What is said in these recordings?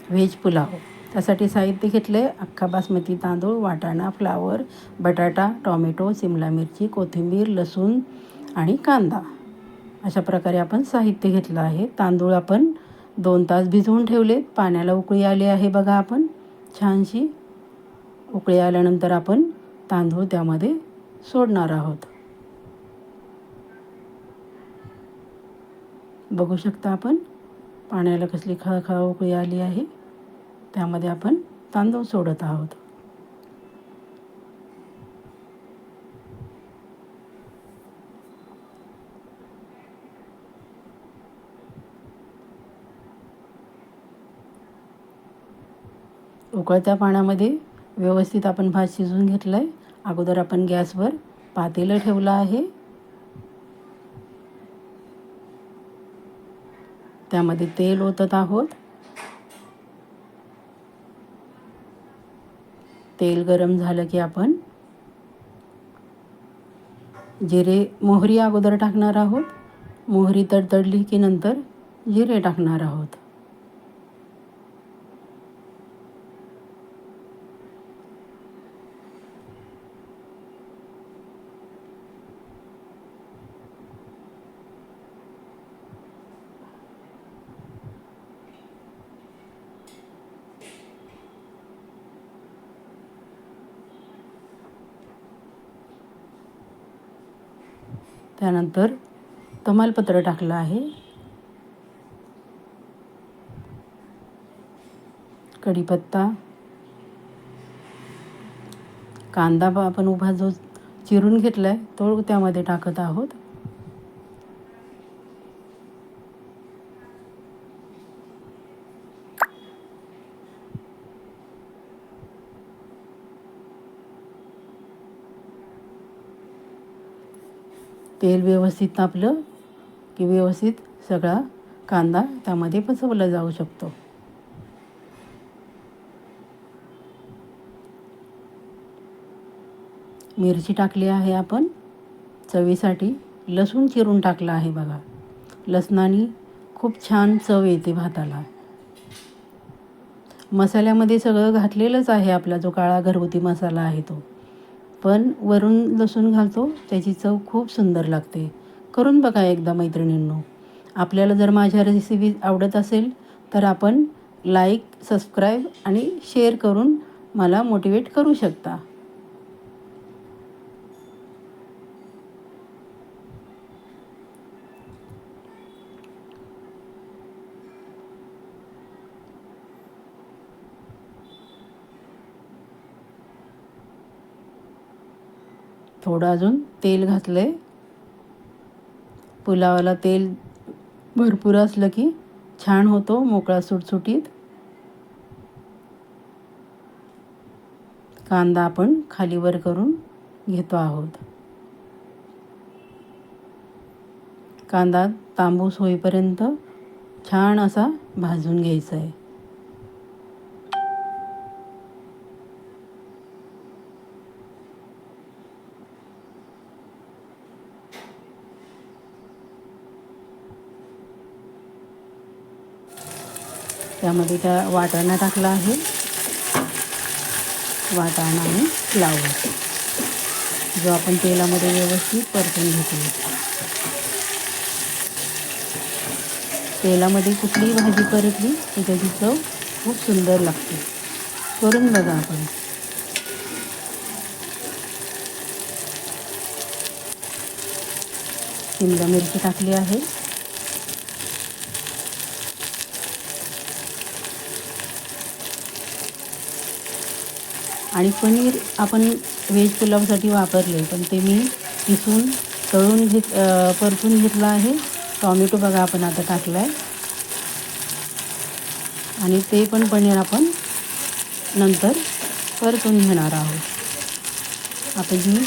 Veg pulao. त्यासाठी साहित्य घेतले: अख्खा बासमती तांदूळ, वाटाणा, फ्लावर, बटाटा, टॉमॅटो, सिमला मिरची, कोथिंबीर, लसूण आणि कांदा. अशा प्रकारे आपण साहित्य घेतलं आहे. तांदूळ आपण 2 तास भिजवून ठेवले. पाण्याला उकळी आली आहे बघा. आपण छानशी उकळी आल्यानंतर आपण तांदूळ त्यामध्ये सोडणार आहोत. बघू शकता आपण पाण्याला कसली खळखळ उकळी आली आहे. त्यामध्ये आपण तांदूळ सोडत आहोत. उकळत्या पाण्यामध्ये व्यवस्थित आपण भात शिजवून घेतला आहे. अगोदर आपण गॅसवर पातेलं ठेवलं आहे. त्यामध्ये तेल ओतत आहोत. तेल गरम झालं की आपण मोहरी अगोदर टाकणार आहोत. मोहरी तडतडली की नंतर जिरे टाकणार आहोत. त्यानंतर तमालपत्र टाकलं आहे. कढीपत्ता, कांदा आपण उभा जो चिरून घेतलाय तो त्यामध्ये टाकत आहोत. तेल व्यवस्थित तापलं की व्यवस्थित सगळा कांदा त्यामध्ये पसरवला जाऊ शकतो. मिरची टाकली आहे आपण चवीसाठी. लसूण चिरून टाकला आहे बघा. लसणाने खूप छान चव येते भाताला. मसाल्यामध्ये सगळं घातलेलंच आहे. आपला जो काळा घरगुती मसाला आहे तो, पण वरून लसूण घालतो त्याची चव खूप सुंदर लागते. करून बघा एकदा मैत्रिणींनो. आपल्याला जर माझ्या रेसिपी आवडत असेल तर आपण लाईक, सबस्क्राईब आणि शेअर करून मला मोटिवेट करू शकता. थोडं अजून तेल घातलंय. पुलावाला तेल भरपूर असलं की छान होतो, मोकळा सुटसुटीत. कांदा आपण खाली वर करून घेतो आहोत. कांदा तांबूस होईपर्यंत छान असा भाजून घ्यायचा आहे. त्यामध्ये त्या वाटाणा टाकला आहे. वाटाणा आणि फ्लावर जो आपण तेलामध्ये व्यवस्थित परतून घेतो. तेलामध्ये कुठलीही भाजी परतली की त्याची चव खूप सुंदर लागते. करून बघा आपण. शिमला मिरची टाकली आहे. आणि पनीर आपण व्हेज पुलावसाठी वापरले, पण ते मी किसून तळून परतून घेतलं आहे. टॉमॅटो बघा आपण आता टाकला आहे. आणि ते पण पनीर आपण नंतर परतून घेणार आहोत. आपण जी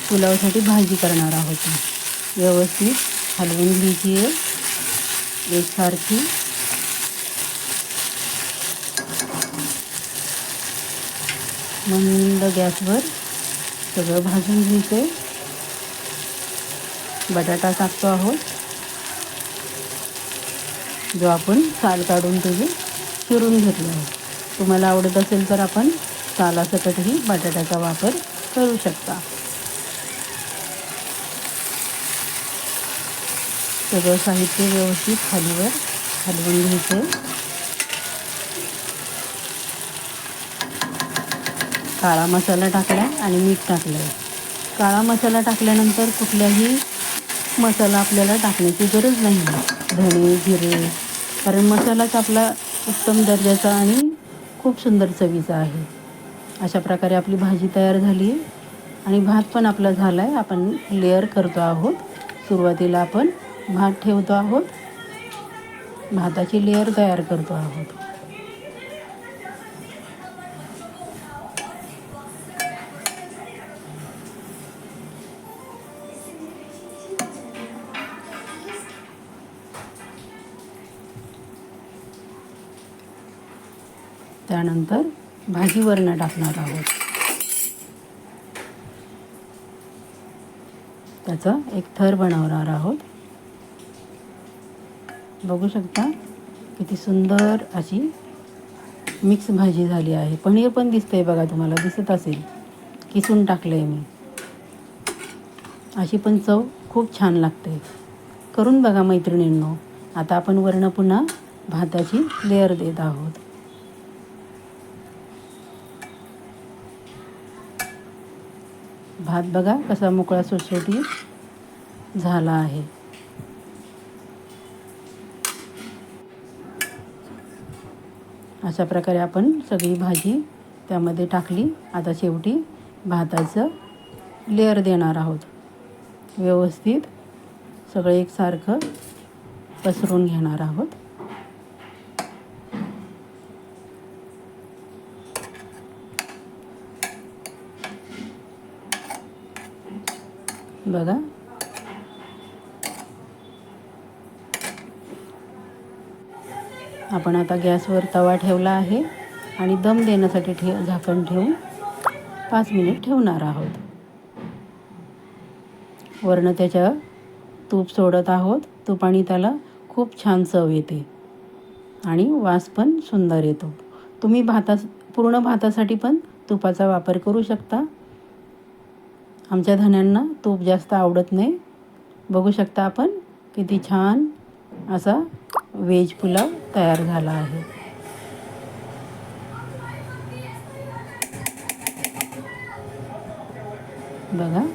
पुलावसाठी भाजी करणार आहोत व्यवस्थित हलवून घ्यायची आहे एकसारखी. मंद गॅसवर सगळं भाजून घ्यायचं. बटाटा टाकतो आहोत जो आपण साल काढून त्याची चिरून घेतलं आहे. तुम्हाला आवडत असेल तर आपण सालासकटही बटाट्याचा वापर करू शकता. सगळं साहित्य व्यवस्थित खालीवर हलवून घ्यायचं. काळा मसाला टाकला आणि मीठ टाकलं आहे. काळा मसाला टाकल्यानंतर कुठल्याही मसाला आपल्याला टाकण्याची गरज नाही. धणे, जिरे, कारण मसालाच आपला उत्तम दर्जाचा आणि खूप सुंदर चवीचा आहे. अशा प्रकारे आपली भाजी तयार झाली आणि भात पण आपला झाला आहे. आपण लेअर करतो आहोत. सुरुवातीला आपण भात ठेवतो आहोत. भाताची लेअर तयार करतो आहोत. त्यानंतर भाजी वरण टाकणार आहोत. त्याचा एक थर बनवणार आहोत. बघू शकता किती सुंदर अशी मिक्स भाजी झाली आहे. पनीर पण दिसतंय बघा, तुम्हाला दिसत असेल. किसून टाकलंय मी. अशी पण चव खूप छान लागते. करून बघा मैत्रिणींनो. आता आपण वरण पुन्हा भाताची लेअर देत आहोत. भात बघा कसा मोकळा सुटसुटीत झाला आहे. अशा प्रकारे आपण सगळी भाजी त्यामध्ये टाकली. आता शेवटी भाताचं लेअर देणार आहोत. व्यवस्थित सगळं एकसारखं पसरून घेणार आहोत. बघा आपण आता गॅसवर तवा ठेवला आहे आणि दम देण्यासाठी झाकण ठेवून 5 मिनिट ठेवणार आहोत. वरनं त्याच्या तूप सोडत आहोत. तुपाने त्याला खूप छान चव येते आणि वास पण सुंदर येतो. तुम्ही पूर्ण भातासाठी पण तुपाचा वापर करू शकता. आमच्या धन्यांना तूप जास्त आवडत नाही. बघू शकता आपण किती छान असा व्हेज पुलाव तयार झाला आहे. बघा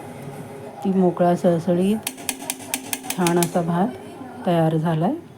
ती मोकळा सळसळीत छान असा भात तयार झाला आहे.